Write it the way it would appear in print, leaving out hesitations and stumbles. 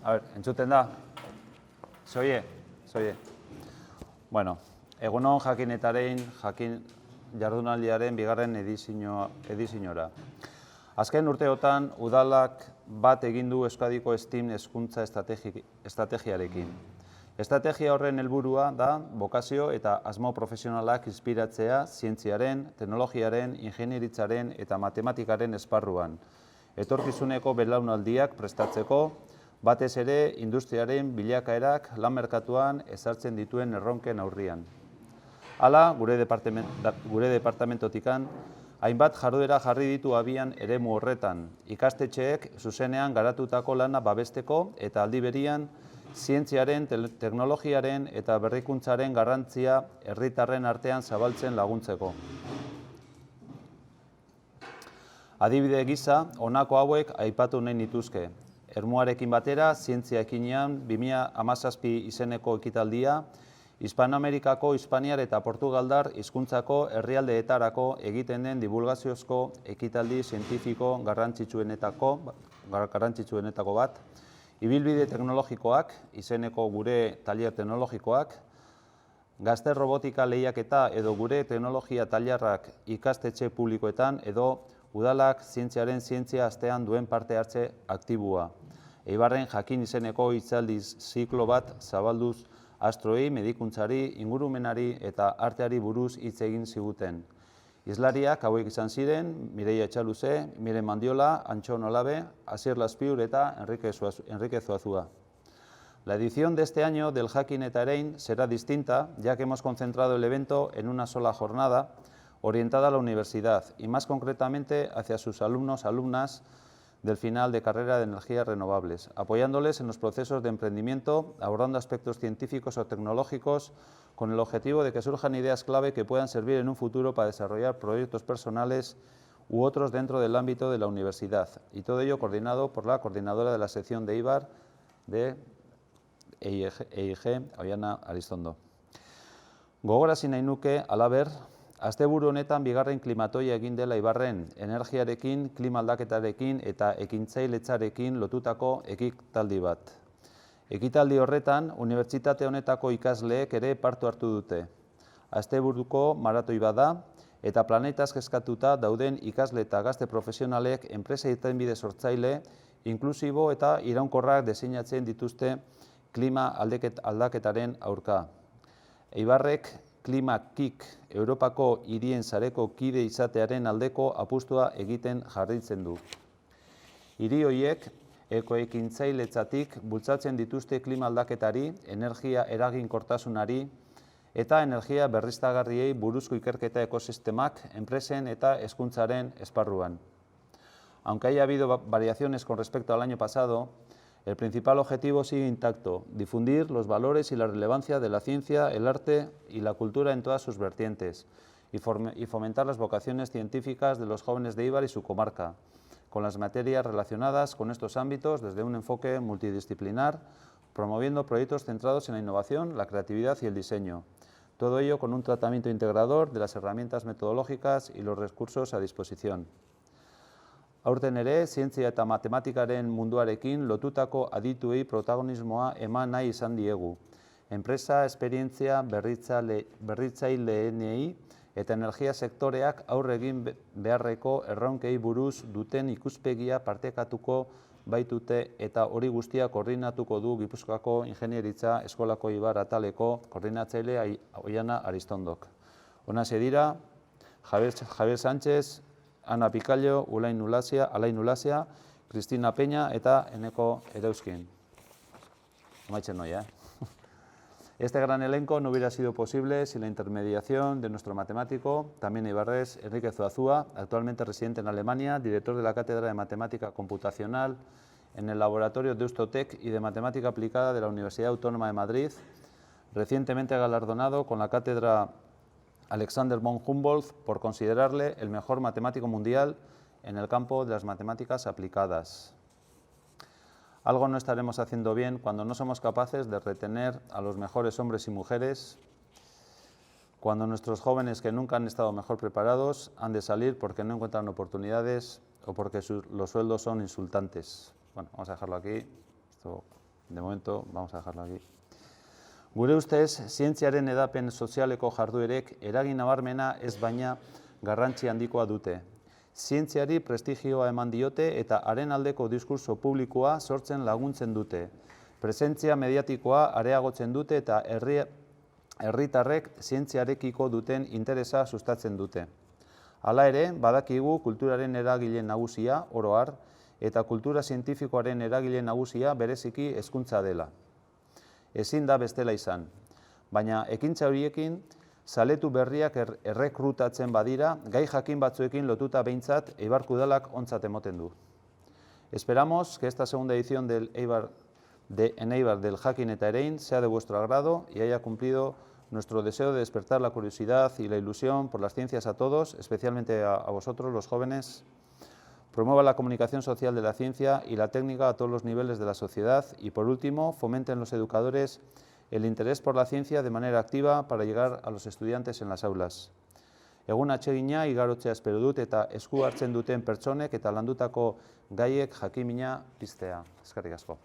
A ver, entzuten da? Zoie? Bueno, egunon jakinetaren, jakin jardunaldiaren bigarren ediziora. Azken urteotan, udalak bat egin du Euskadiko STEAM hezkuntza estrategiarekin. Estrategia horren helburua da bokazio eta asmo profesionalak inspiratzea zientziaren, teknologiaren, ingenieritzaren eta matematikaren esparruan. Etorkizuneko belaunaldiak prestatzeko, batez ere industriaren bilakaerak lan merkatuan ezartzen dituen erronken aurrian. Hala, gure departamentotikan, hainbat jarduera jarri ditu abian eremu horretan, ikastetxeek zuzenean garatutako lana babesteko eta aldi berian zientziaren, teknologiaren eta berrikuntzaren garrantzia herritarren artean zabaltzen laguntzeko. Adibide gisa, honako hauek aipatu nahi nituzke. Ermuarekin batera, zientzia ekinean 2017 izeneko ekitaldia, Hispanoamerikako, Hispaniar eta Portugaldar hizkuntzako herrialdeetarako egiten den divulgaziozko ekitaldi zientifiko garrantzitsuenetako bat, ibilbide teknologikoak, izeneko gure tailer teknologikoak, gazte robotika lehiaketa edo gure teknologia tailerrak ikastetxe publikoetan edo udalak zientziaren zientzia astean duen parte hartze aktibua. Eibarren jakin izeneko hitzaldi ziklo bat zabalduz astroei, medikuntzari, ingurumenari eta arteari buruz hitz egin ziguten. Hizlariak hauek izan ziren, Mireia Etxaluze, Miren Mandiola, Antxon Olabe, Asier Laspiur eta Enrique Zuazua. La edición de este año del Jakin Erein será distinta, ya que hemos concentrado el evento en una sola jornada orientada a la universidad y más concretamente hacia sus alumnos, alumnas del final de carrera de energías renovables, apoyándoles en los procesos de emprendimiento, abordando aspectos científicos o tecnológicos con el objetivo de que surjan ideas clave que puedan servir en un futuro para desarrollar proyectos personales u otros dentro del ámbito de la universidad, y todo ello coordinado por la coordinadora de la sección de Eibar de EIG, Oiana Aristondo. Gogorarazi nahi nuke, halaber, asteburu honetan bigarren klimatoia egin dela Eibarren, energiarekin, klima aldaketarekin eta ekintzailetzarekin lotutako ekitaldi bat. Ekitaldi horretan, unibertsitate honetako ikasleek ere parte hartu dute. Asteburuko maratoi bada eta planetaz kezkatuta dauden ikasle eta gazte profesionalek enpresa irtenbide sortzaile, inklusibo eta iraunkorrak diseinatzen dituzte klima aldaketaren aurka. Eibarrek Klimakik Europako hirien sareko kide izatearen aldeko apustua egiten jarraitzen du. Hiri horiek ekoekintzailetzatik bultzatzen dituzte klima aldaketari, energia eraginkortasunari eta energia berriztagarriei buruzko ikerketa ekosistemak, enpresen eta hezkuntzaren esparruan. Aunque haya habido variaciones con respecto al año pasado, el principal objetivo sigue intacto, difundir los valores y la relevancia de la ciencia, el arte y la cultura en todas sus vertientes y fomentar las vocaciones científicas de los jóvenes de Eibar y su comarca, con las materias relacionadas con estos ámbitos desde un enfoque multidisciplinar, promoviendo proyectos centrados en la innovación, la creatividad y el diseño. Todo ello con un tratamiento integrador de las herramientas metodológicas y los recursos a disposición. Aurten ere, zientzia eta matematikaren munduarekin lotutako adituei protagonismoa eman nahi izan diegu. Enpresa, esperientzia, berritzaileenei eta energia sektoreak aurre egin beharreko erronkei buruz duten ikuspegia partekatuko baitute eta hori guztia koordinatuko du Gipuzkoako Ingenieritza Eskolako Eibar ataleko koordinatzaile Oiana Aristondok. Honase dira, Javier Sánchez, Ana Picallo, Alain Ulasia, Cristina Peña eta Eneko Ereuskin. Amaitzen noi, Este gran elenco no hubiera sido posible sin la intermediación de nuestro matemático, también eibarrés, Enrique Zuazúa, actualmente residente en Alemania, director de la Cátedra de Matemática Computacional en el Laboratorio de Eustotec y de Matemática Aplicada de la Universidad Autónoma de Madrid, recientemente galardonado con la Cátedra Alexander von Humboldt por considerarle el mejor matemático mundial en el campo de las matemáticas aplicadas. Algo no estaremos haciendo bien cuando no somos capaces de retener a los mejores hombres y mujeres, cuando nuestros jóvenes que nunca han estado mejor preparados han de salir porque no encuentran oportunidades o porque los sueldos son insultantes. Bueno, vamos a dejarlo aquí. Esto De momento, vamos a dejarlo aquí. Gure ustez, zientziaren edapen sozialeko jarduerek eragin nabarmena ez baina garrantzi handikoa dute. Zientziari prestigioa eman diote eta haren aldeko diskurso publikoa sortzen laguntzen dute. Presentzia mediatikoa areagotzen dute eta herritarrek zientziarekiko duten interesa sustatzen dute. Hala ere, badakigu kulturaren eragile nagusia, oro har, eta kultura zientifikoaren eragile nagusia bereziki hezkuntza dela. Ezin da bestela izan, baina ekintza horiekin zaletu berriak errekrutatzen badira, gai jakin batzuekin lotuta behintzat Eibarko Udalak ontzat emoten du. Esperamos que esta segunda edición en Eibar del Jakin eta Erein sea de vuestro agrado y haya cumplido nuestro deseo de despertar la curiosidad y la ilusión por las ciencias a todos, especialmente a vosotros, los jóvenes. Promueva la comunicación social de la ciencia y la técnica a todos los niveles de la sociedad y, por último, fomenten los educadores el interés por la ciencia de manera activa para llegar a los estudiantes en las aulas. Egun atsegina igarotzea espero dut eta esku hartzen duten pertsonek eta landutako gaiek jakimina piztea. Eskerrik asko.